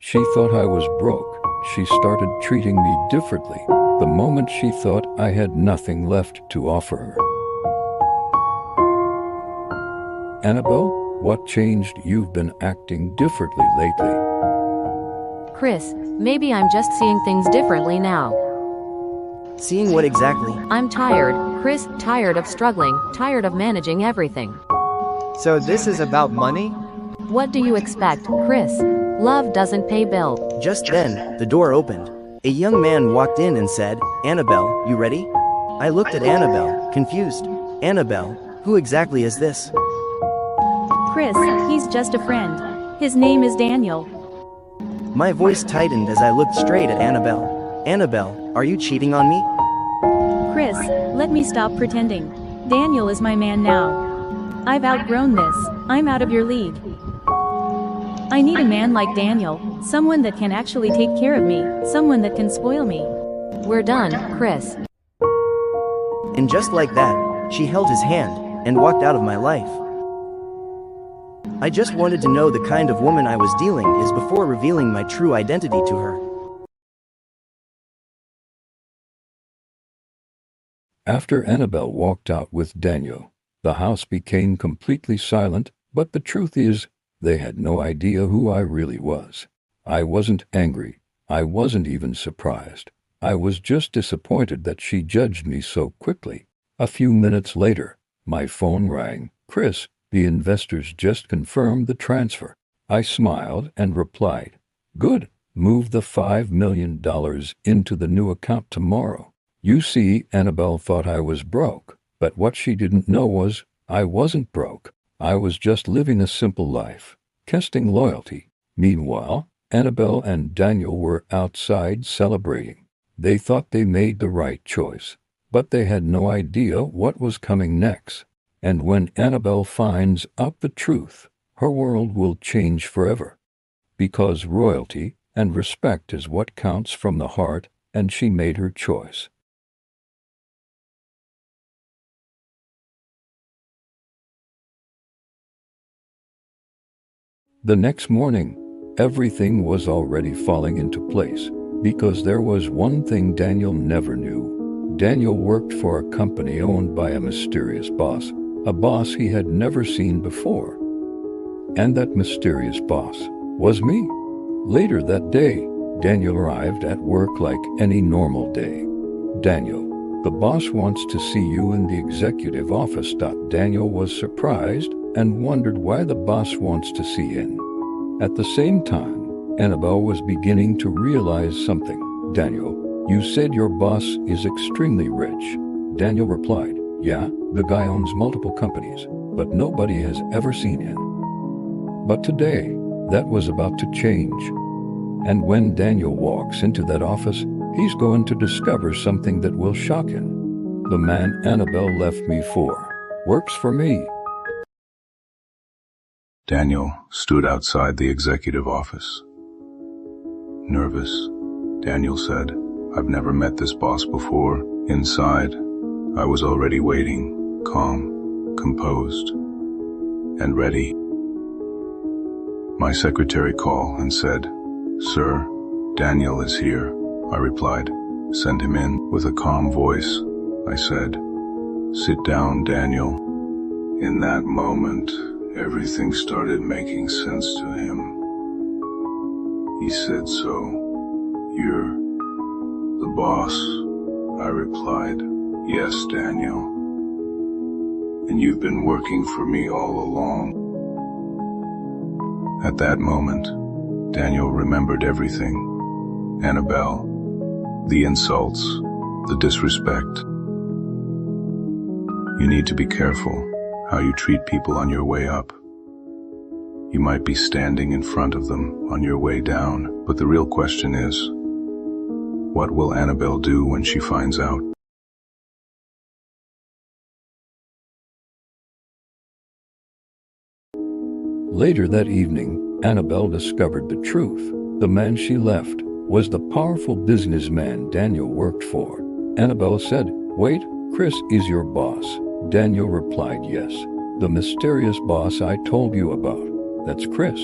She thought I was broke. She started treating me differently the moment she thought I had nothing left to offer her. Annabelle, what changed? You've been acting differently lately. Chris, maybe I'm just seeing things differently now. Seeing what exactly? I'm tired, Chris, tired of struggling, tired of managing everything. So this is about money? What do you expect, Chris? Love doesn't pay bills. Just then, the door opened. A young man walked in and said, "Annabelle, you ready?" I looked at Annabelle, confused. "Annabelle, who exactly is this?" Chris, he's just a friend. His name is Daniel. My voice tightened as I looked straight at Annabelle. "Annabelle, are you cheating on me?" Chris, let me stop pretending. Daniel is my man now. I've outgrown this. I'm out of your league. I need a man like Daniel, someone that can actually take care of me, someone that can spoil me. We're done, Chris. And just like that, she held his hand and walked out of my life. I just wanted to know the kind of woman I was dealing with before revealing my true identity to her. After Annabelle walked out with Daniel, the house became completely silent, but the truth is, they had no idea who I really was. I wasn't angry. I wasn't even surprised. I was just disappointed that she judged me so quickly. A few minutes later, my phone rang. "Chris, the investors just confirmed the transfer." I smiled and replied, "Good. Move the $5 million into the new account tomorrow." You see, Annabelle thought I was broke, but what she didn't know was I wasn't broke. I was just living a simple life, testing loyalty. Meanwhile, Annabelle and Daniel were outside celebrating. They thought they made the right choice, but they had no idea what was coming next. And when Annabelle finds out the truth, her world will change forever. Because royalty and respect is what counts from the heart, and she made her choice. The next morning, everything was already falling into place, because there was one thing Daniel never knew. Daniel worked for a company owned by a mysterious boss, a boss he had never seen before. And that mysterious boss was me. Later that day, Daniel arrived at work like any normal day. "Daniel, the boss wants to see you in the executive office." Daniel was surprised and wondered why the boss wants to see him. At the same time, Annabelle was beginning to realize something. "Daniel, you said your boss is extremely rich." Daniel replied, "Yeah, the guy owns multiple companies, but nobody has ever seen him." But today, that was about to change. And when Daniel walks into that office, he's going to discover something that will shock him. The man Annabelle left me for works for me. Daniel stood outside the executive office. Nervous, Daniel said, "I've never met this boss before." Inside, I was already waiting, calm, composed, and ready. My secretary called and said, "Sir, Daniel is here." I replied, "Send him in." With a calm voice, I said, "Sit down, Daniel." In that moment, everything started making sense to him. He said, "So, you're the boss?" I replied, "Yes, Daniel. And you've been working for me all along." At that moment, Daniel remembered everything. Annabelle, the insults, the disrespect. You need to be careful how you treat people on your way up. You might be standing in front of them on your way down, but the real question is, what will Annabelle do when she finds out? Later that evening, Annabelle discovered the truth. The man she left was the powerful businessman Daniel worked for. Annabelle said, "Wait, Chris is your boss." Daniel replied, "Yes, the mysterious boss I told you about. That's Chris."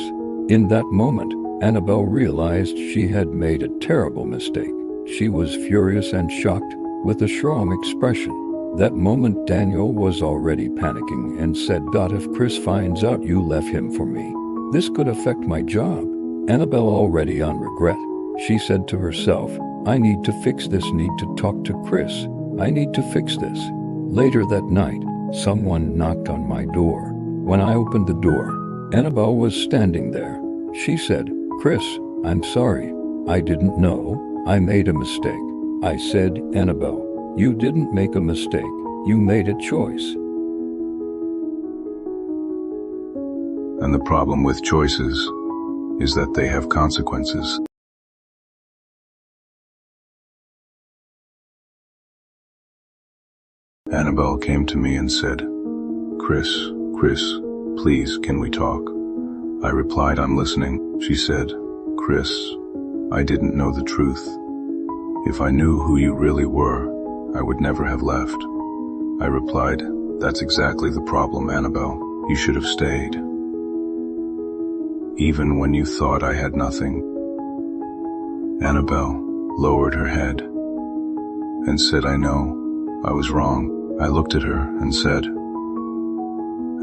In that moment, Annabelle realized she had made a terrible mistake. She was furious and shocked, with a strong expression. That moment Daniel was already panicking and said, "If Chris finds out you left him for me, this could affect my job." Annabelle already on regret. She said to herself, "I need to fix this, need to talk to Chris. I need to fix this." Later that night, someone knocked on my door. When I opened the door, Annabelle was standing there. She said, "Chris, I'm sorry. I didn't know. I made a mistake." I said, "Annabelle, you didn't make a mistake. You made a choice." And the problem with choices is that they have consequences. Annabelle came to me and said, Chris, please, can we talk?" I replied, "I'm listening." She said, "Chris, I didn't know the truth. If I knew who you really were, I would never have left." I replied, "That's exactly the problem, Annabelle. You should have stayed. Even when you thought I had nothing." Annabelle lowered her head and said, "I know, I was wrong." I looked at her and said,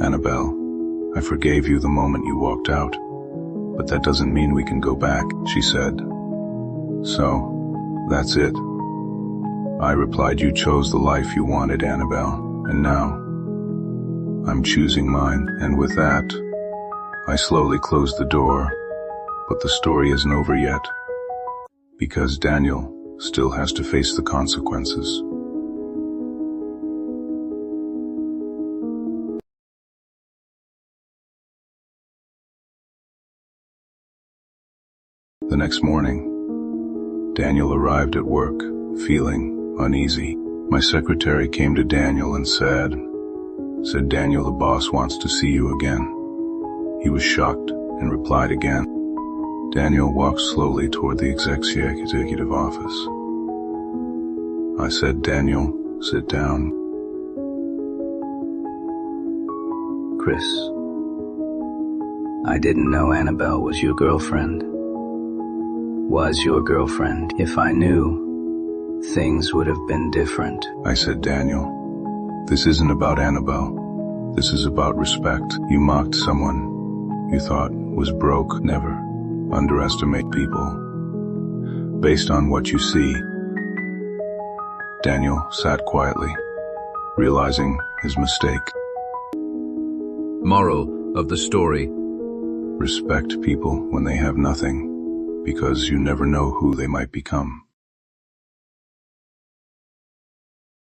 "Annabelle, I forgave you the moment you walked out, but that doesn't mean we can go back," she said. "So, that's it." I replied, "You chose the life you wanted, Annabelle, and now I'm choosing mine." And with that, I slowly closed the door, but the story isn't over yet, because Daniel still has to face the consequences. The next morning, Daniel arrived at work, feeling uneasy. My secretary came to Daniel and said, "Daniel, the boss wants to see you again." He was shocked and replied again. Daniel walked slowly toward the executive office. I said, "Daniel, sit down." Chris, I didn't know Annabelle was your girlfriend. Was your girlfriend. If I knew, things would have been different. I said, "Daniel, this isn't about Annabelle. This is about respect. You mocked someone you thought was broke. Never underestimate people based on what you see." Daniel sat quietly, realizing his mistake. Moral of the story: Respect people when they have nothing, because you never know who they might become.